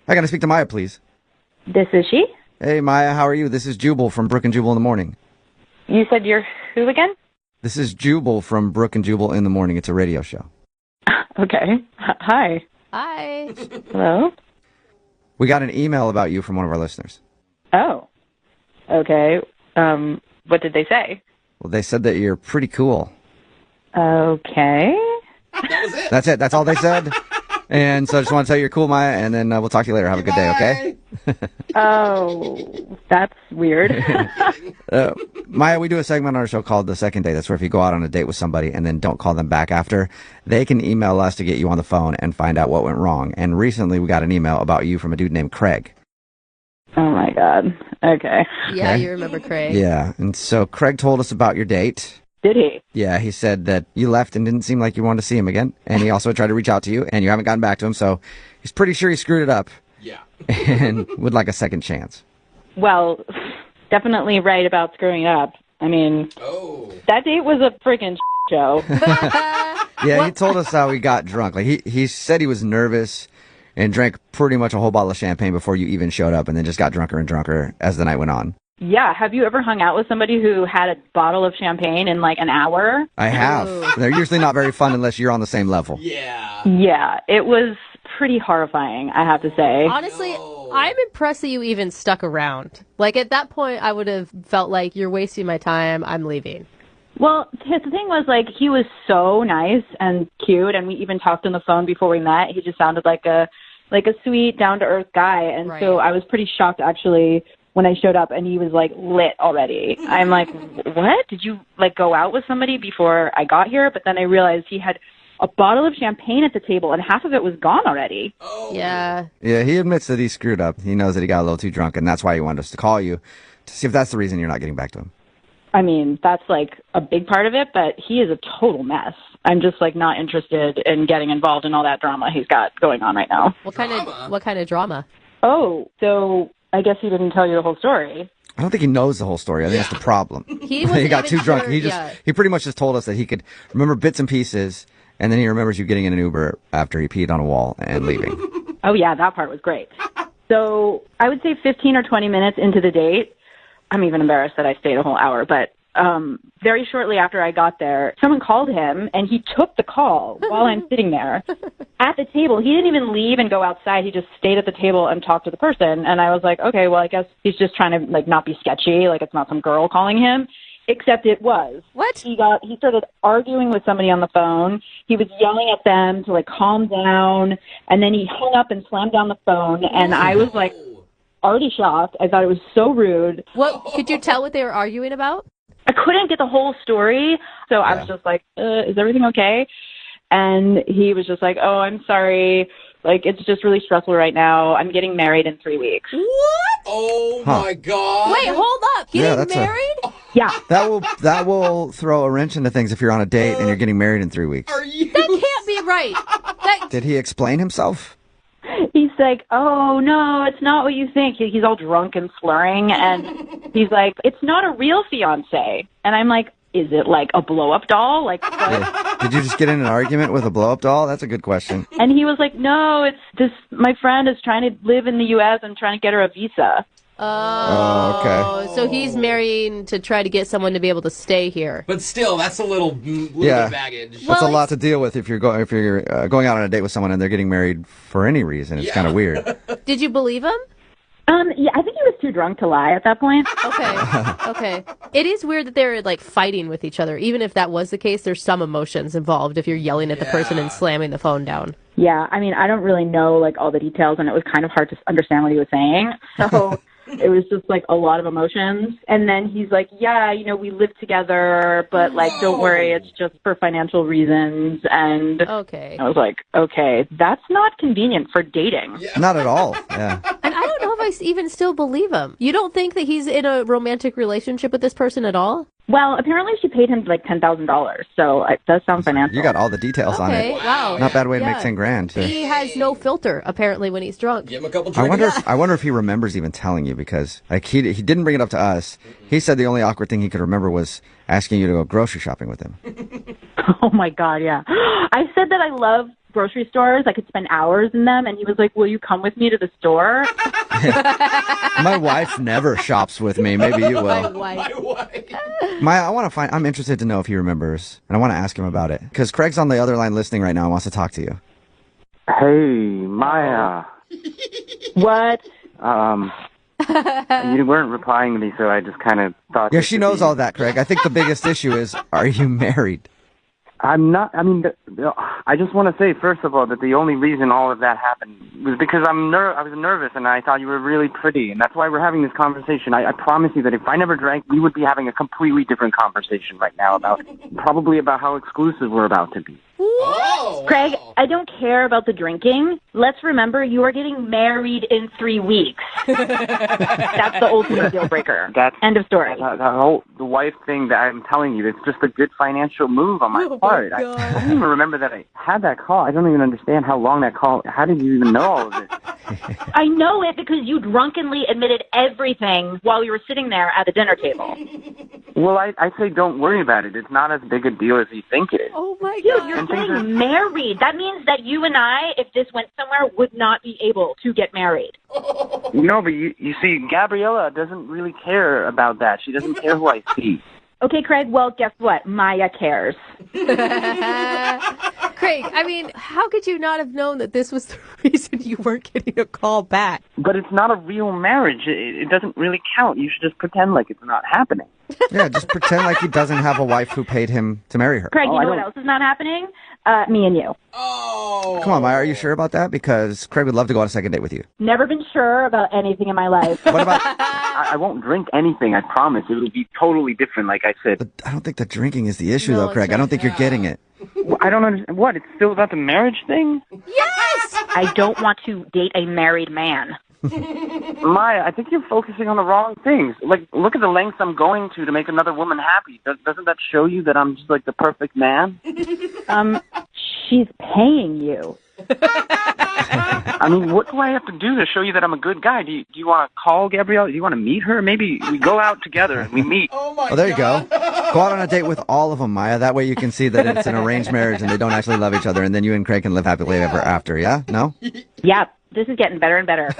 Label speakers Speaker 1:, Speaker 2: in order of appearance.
Speaker 1: Hi, can I speak to Maya, please?
Speaker 2: This is she?
Speaker 1: Hey, Maya, how are you? This is Jubal from Brook and Jubal in the Morning.
Speaker 2: You said you're who again?
Speaker 1: This is Jubal from Brook and Jubal in the Morning. It's a radio show.
Speaker 2: Okay. Hi.
Speaker 3: Hi.
Speaker 2: Hello?
Speaker 1: We got an email about you from one of our listeners.
Speaker 2: Oh. Okay. What did they say?
Speaker 1: Well, they said that you're pretty cool.
Speaker 2: Okay.
Speaker 4: That was it.
Speaker 1: That's it. That's all they said. And so I just want to tell you you're cool, Maya, and then we'll talk to you later. Have a good day, okay?
Speaker 2: Oh, that's weird.
Speaker 1: Maya, we do a segment on our show called The Second Date. That's where if you go out on a date with somebody and then don't call them back after, they can email us to get you on the phone and find out what went wrong. And recently we got an email about you from a dude named Craig.
Speaker 2: Oh, my God. Okay.
Speaker 3: Yeah,
Speaker 1: Okay.
Speaker 3: you remember Craig.
Speaker 1: Yeah, and so Craig told us about your date.
Speaker 2: Did he?
Speaker 1: Yeah, he said that you left and didn't seem like you wanted to see him again. And he also tried to reach out to you, and you haven't gotten back to him, so he's pretty sure he screwed it up
Speaker 4: Yeah.
Speaker 1: and would like a second chance.
Speaker 2: Well, definitely right about screwing up. I mean,
Speaker 4: Oh.
Speaker 2: that date was a freaking show.
Speaker 1: Yeah, he told us how he got drunk. Like he said he was nervous and drank pretty much a whole bottle of champagne before you even showed up, and then just got drunker and drunker as the night went on.
Speaker 2: Yeah. Have you ever hung out with somebody who had a bottle of champagne in like an hour?
Speaker 1: I have. They're usually not very fun unless you're on the same level.
Speaker 4: Yeah.
Speaker 2: Yeah. It was pretty horrifying, I have to say.
Speaker 3: Honestly, I'm impressed that you even stuck around. Like, at that point, I would have felt like, you're wasting my time, I'm leaving.
Speaker 2: Well, the thing was, like, he was so nice and cute, and we even talked on the phone before we met. He just sounded like a sweet, down-to-earth guy, and
Speaker 3: Right.
Speaker 2: so I was pretty shocked, actually, when I showed up, and he was, like, lit already. I'm like, what? Did you, like, go out with somebody before I got here? But then I realized he had a bottle of champagne at the table, and half of it was gone already.
Speaker 4: Oh.
Speaker 3: Yeah.
Speaker 1: Yeah, he admits that he screwed up. He knows that he got a little too drunk, and that's why he wanted us to call you to see if that's the reason you're not getting back to him.
Speaker 2: I mean, that's, like, a big part of it, but he is a total mess. I'm just, like, not interested in getting involved in all that drama he's got going on right now.
Speaker 3: What kind of drama?
Speaker 2: Oh, so I guess he didn't tell you the whole story.
Speaker 1: I don't think he knows the whole story. I think that's the problem.
Speaker 3: He wasn't
Speaker 1: got
Speaker 3: even
Speaker 1: too drunk.
Speaker 3: sure-
Speaker 1: He he pretty much just told us that he could remember bits and pieces, and then he remembers you getting in an Uber after he peed on a wall and leaving.
Speaker 2: Oh, yeah, that part was great. So I would say 15 or 20 minutes into the date, I'm even embarrassed that I stayed a whole hour, but very shortly after I got there, someone called him, and he took the call while I'm sitting there at the table. He didn't even leave and go outside. He just stayed at the table and talked to the person. And I was like, okay, well, I guess he's just trying to, like, not be sketchy. Like, it's not some girl calling him. Except it was.
Speaker 3: What?
Speaker 2: He started arguing with somebody on the phone. He was yelling at them to, like, calm down. And then he hung up and slammed down the phone. And I was, like, already shocked. I thought it was so rude.
Speaker 3: What could you tell what they were arguing about?
Speaker 2: I couldn't get the whole story, so I was just like, is everything okay? And he was just like, oh, I'm sorry. Like, it's just really stressful right now. I'm getting married in 3 weeks.
Speaker 3: What?
Speaker 4: Oh my God.
Speaker 3: Wait, hold up.
Speaker 1: Yeah,
Speaker 3: Getting
Speaker 1: that's
Speaker 3: married?
Speaker 2: Yeah.
Speaker 1: That will throw a wrench into things if you're on a date and you're getting married in 3 weeks.
Speaker 4: Are you?
Speaker 3: That can't be right. That,
Speaker 1: Did he explain himself?
Speaker 2: He's like, oh, no, it's not what you think. He's all drunk and slurring, and he's like, it's not a real fiancé. And I'm like, is it like a blow-up doll? Like, what?
Speaker 1: Yeah. Did you just get in an argument with a blow-up doll? That's a good question.
Speaker 2: And he was like, no, it's this, my friend is trying to live in the U.S. and trying to get her a visa.
Speaker 1: Oh, okay.
Speaker 3: So he's marrying to try to get someone to be able to stay here.
Speaker 4: But still, that's a little bit of baggage.
Speaker 1: That's a
Speaker 3: Well,
Speaker 1: lot to deal with if you're going out on a date with someone and they're getting married for any reason. It's kind of weird.
Speaker 3: Did you believe him?
Speaker 2: Yeah, I think he was too drunk to lie at that point.
Speaker 3: Okay. It is weird that they're like fighting with each other. Even if that was the case, there's some emotions involved if you're yelling at the person and slamming the phone down.
Speaker 2: Yeah, I mean, I don't really know, like, all the details, and it was kind of hard to understand what he was saying. So it was just, like, a lot of emotions. And then he's like, yeah, you know, we live together, but, like, don't worry, it's just for financial reasons. And
Speaker 3: Okay.
Speaker 2: I was like, okay, that's not convenient for dating.
Speaker 1: Not at all. Yeah.
Speaker 3: And I don't know if I even still believe him. You don't think that he's in a romantic relationship with this person at all?
Speaker 2: Well, apparently she paid him, like, $10,000, so it does sound financial.
Speaker 1: You got all the details on
Speaker 3: Okay,
Speaker 1: it.
Speaker 3: wow.
Speaker 1: Not a bad way to
Speaker 3: Yeah.
Speaker 1: make 10 grand. Too.
Speaker 3: He has no filter, apparently, when he's drunk.
Speaker 4: Give him a couple
Speaker 1: I
Speaker 4: drinks.
Speaker 1: wonder if he remembers even telling you, because like he didn't bring it up to us. He said the only awkward thing he could remember was asking you to go grocery shopping with him.
Speaker 2: Oh, my God, yeah. I said that I love grocery stores. I could spend hours in them. And he was like, will you come with me to the store?
Speaker 1: My wife never shops with me. Maybe you will.
Speaker 3: My wife.
Speaker 4: My wife.
Speaker 1: Maya, I'm interested to know if he remembers, and I want to ask him about it. Because Craig's on the other line listening right now and wants to talk to you.
Speaker 5: Hey, Maya.
Speaker 2: What?
Speaker 5: You weren't replying to me, so I just kind of thought...
Speaker 1: Yeah, she knows all that, Craig. I think the biggest issue is, are you married?
Speaker 5: I'm not... I mean, I just want to say, first of all, that the only reason all of that happened was because I was nervous, and I thought you were really pretty, and that's why we're having this conversation. I promise you that if I never drank, we would be having a completely different conversation right now probably about how exclusive we're about to be.
Speaker 4: Oh,
Speaker 2: Craig,
Speaker 4: wow.
Speaker 2: I don't care about the drinking. Let's remember you are getting married in 3 weeks. That's the ultimate deal breaker. End of story.
Speaker 5: The wife thing that I'm telling you, it's just a good financial move on my part. I don't even remember that I had that call. I don't even understand how long that call... How did you even know all of this?
Speaker 2: I know it because you drunkenly admitted everything while we were sitting there at the dinner table.
Speaker 5: Well, I say don't worry about it. It's not as big a deal as you think it is.
Speaker 3: Oh my
Speaker 2: Dude,
Speaker 3: God.
Speaker 2: you're getting married. That means that you and I, if this went somewhere, would not be able to get married.
Speaker 5: No, but you see, Gabriella doesn't really care about that. She doesn't care who I see.
Speaker 2: Okay, Craig, well, guess what? Maya cares.
Speaker 3: Craig, I mean, how could you not have known that this was the reason you weren't getting a call back?
Speaker 5: But it's not a real marriage. It doesn't really count. You should just pretend like it's not happening.
Speaker 1: Yeah, just pretend like he doesn't have a wife who paid him to marry her.
Speaker 2: Craig, you know what else is not happening? Me and you.
Speaker 4: Oh.
Speaker 1: Come on, Maya, are you sure about that? Because Craig would love to go on a second date with you.
Speaker 2: Never been sure about anything in my life.
Speaker 1: What about...
Speaker 5: I won't drink anything, I promise. It'll be totally different, like I said.
Speaker 1: But I don't think the drinking is the issue,
Speaker 3: No,
Speaker 1: though, Craig.
Speaker 3: it's
Speaker 1: I don't
Speaker 3: not.
Speaker 1: think you're getting it.
Speaker 5: I don't understand. What? It's still about the marriage thing?
Speaker 3: Yes!
Speaker 2: I don't want to date a married man.
Speaker 5: Maya, I think you're focusing on the wrong things. Like, look at the lengths I'm going to make another woman happy. Doesn't that show you that I'm just like the perfect man?
Speaker 2: She's paying you.
Speaker 5: I mean, what do I have to do to show you that I'm a good guy? Do you want to call Gabrielle? Do you want to meet her? Maybe we go out together and we meet.
Speaker 4: Oh, my
Speaker 1: Oh, there you go.
Speaker 4: God.
Speaker 1: Go out on a date with all of them, Maya. That way you can see that it's an arranged marriage and they don't actually love each other, and then you and Craig can live happily ever after, yeah? No?
Speaker 2: Yep, this is getting better and better.